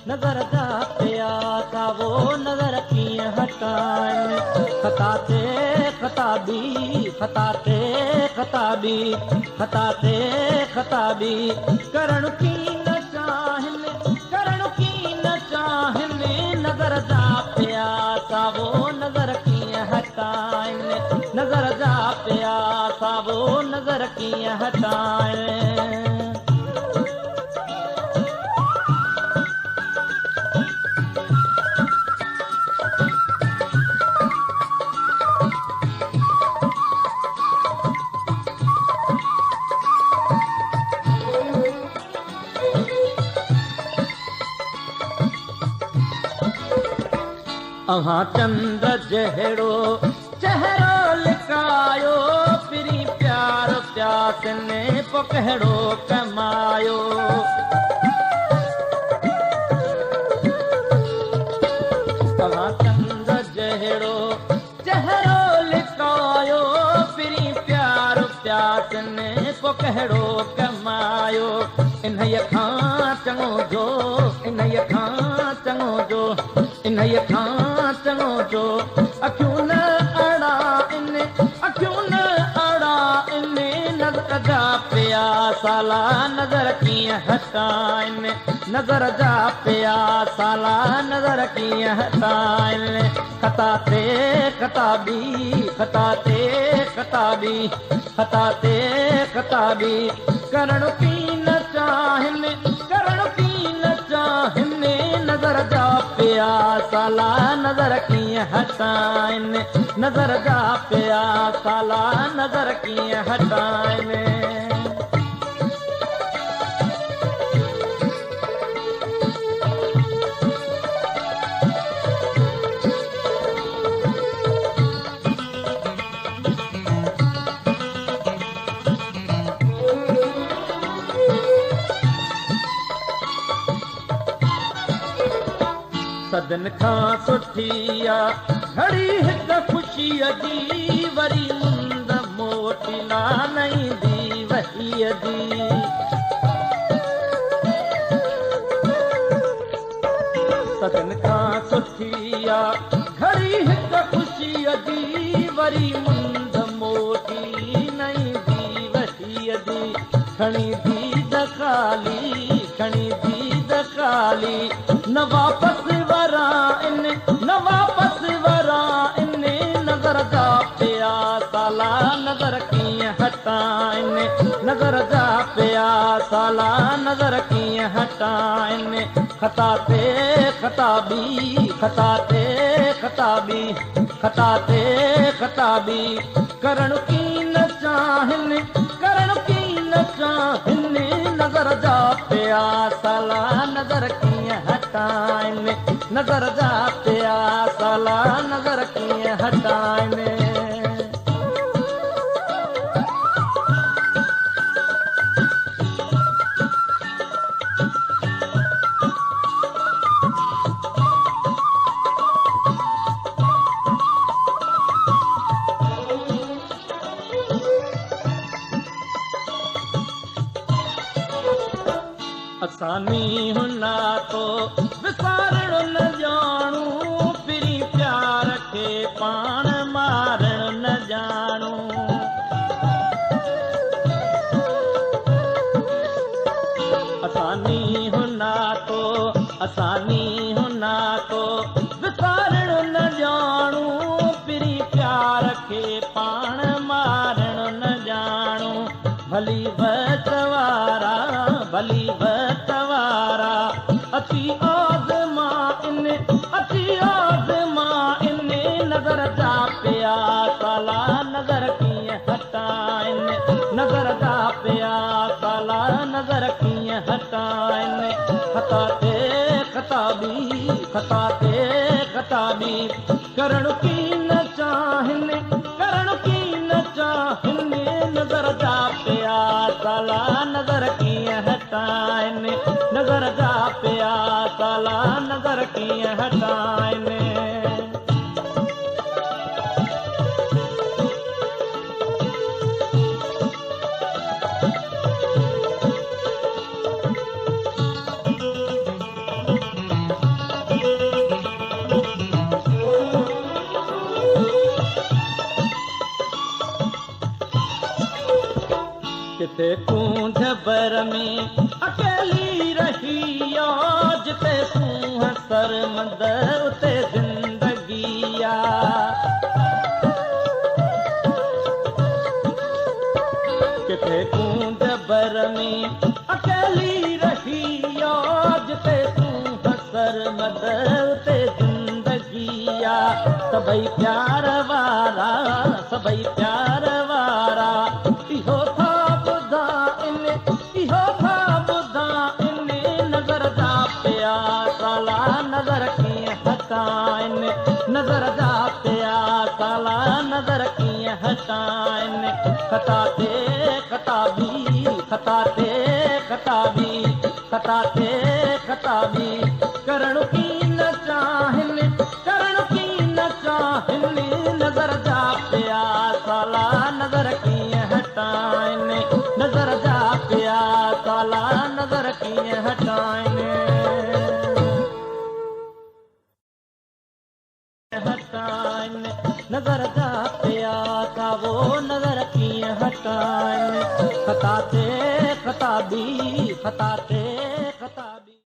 नज़र जा पिया सा वो नज़र कीअं हटाइनि ख़ता ते ख़ताबी ख़ता ते ख़ताबी ख़ता ते ख़ताबी करणु कीअं न चाहिनि करणु कीअं न चाहिनि नज़र जा पिया सा वो नज़र कीअं हटाइनि नज़र जा पिया सा वो नज़र कीअं हटाइनि अहां चंद्र जहिड़ो चहिरो लिकायो पिरी प्यार प्यास ने पोइ कहिड़ो कमायो अहां चंद्र जहिड़ो चहिरो लिकायो पिरी प्यार प्यास ने पोइ कहिड़ो कमायो इन्हीअ खां चङो जो इन्हीअ खां चङो जो इन्हीअ खां चङो जो अखियूं न अड़ा इन अखियूं न अड़ा इन नज़र जा पिया साला नज़र कीअं हटाइनि नज़र जा पिया साला नज़र कीअं हटाइनि ख़ता ते ख़ताबी ख़ता ते ख़ताबी ख़ता ते ख़ताबी करणु कीअं न चाहिनि करणु कीअं न चाहिनि नज़र जा पिया साला नज़र कीअं हटाइनि नज़र जा पिया साला नज़र कीअं हटाइनि सदन खां सुठी घड़ी हिकु ख़ुशीअ जी वरी मुंद मोटी न ईंदी वहीअ जी सदन खां सुठी घड़ी हिकु ख़ुशीअ जी वरी मुंद मोटी न ईंदी वहीअ जी खणी दीद ख़ाली खणी दीद ख़ाली न वापसि वरा इन न वापसि वरा इन नज़र जा पिया साला नज़र कीअं हटाइनि नज़र जा पिया साला नज़र कीअं हटाइनि ख़ता ते ख़ताबी ख़ता ते ख़ताबी ख़ता ते ख़ताबी करणु कीअं न चाहिनि करणु कीअं न चाहिनि नज़र जा पिया साला नज़र कीअं हटाइनि नज़र जा पिया साला नज़र कीअं हटाइनि असानी हुना तो विसारणु न ॼाणू पिरी प्यार खे पाण मारणु न ॼाणू असानी हुना तो विसारणु न ॼाणू पिरी प्यार खे पाण मारणु न ॼाणू भली बतवारा भली बतवारा अची आज़मा इन नज़र जा पिया साला नज़र कीअं हटाइनि नज़र जा पिया साला नज़र कीअं हटाइनि ख़ता ते ख़ताबी ख़ता ते ख़ताबी करणु कीअं न चाहिनि करणु कीअं न चाहिनि नज़र जा पिया साला नज़र कीअं हटाइनि नज़र जा पिया साला नज़र कीअं हटाइनि किथे कूंझ बर में अकेली रही जिते सूंह सरमंद उते ज़िंदगी आ। किथे कूंझ बर में अकेली रही जिते सूंह सरमंद उते ज़िंदगी आ। सभई प्यार वारा सभई प्यार वारा इहो था ॿुधाइन इहो था ॿुधाइन नज़र जा पिया काला नज़र कीअं हटाइन नज़र जा पिया काला नज़र कीअं हटाइन खता ते खताबी खता ते खताबी खता ते खताबी करण की न चाहिन करण की न चाहिन नज़र जा पिया काला नज़र कीअं हटाइन नज़र जा पिया काला नज़र कीअं हटाइन हटाइन नज़र जा पिया का वो नज़र कीअं हटाइन खता ते खताबी खता ते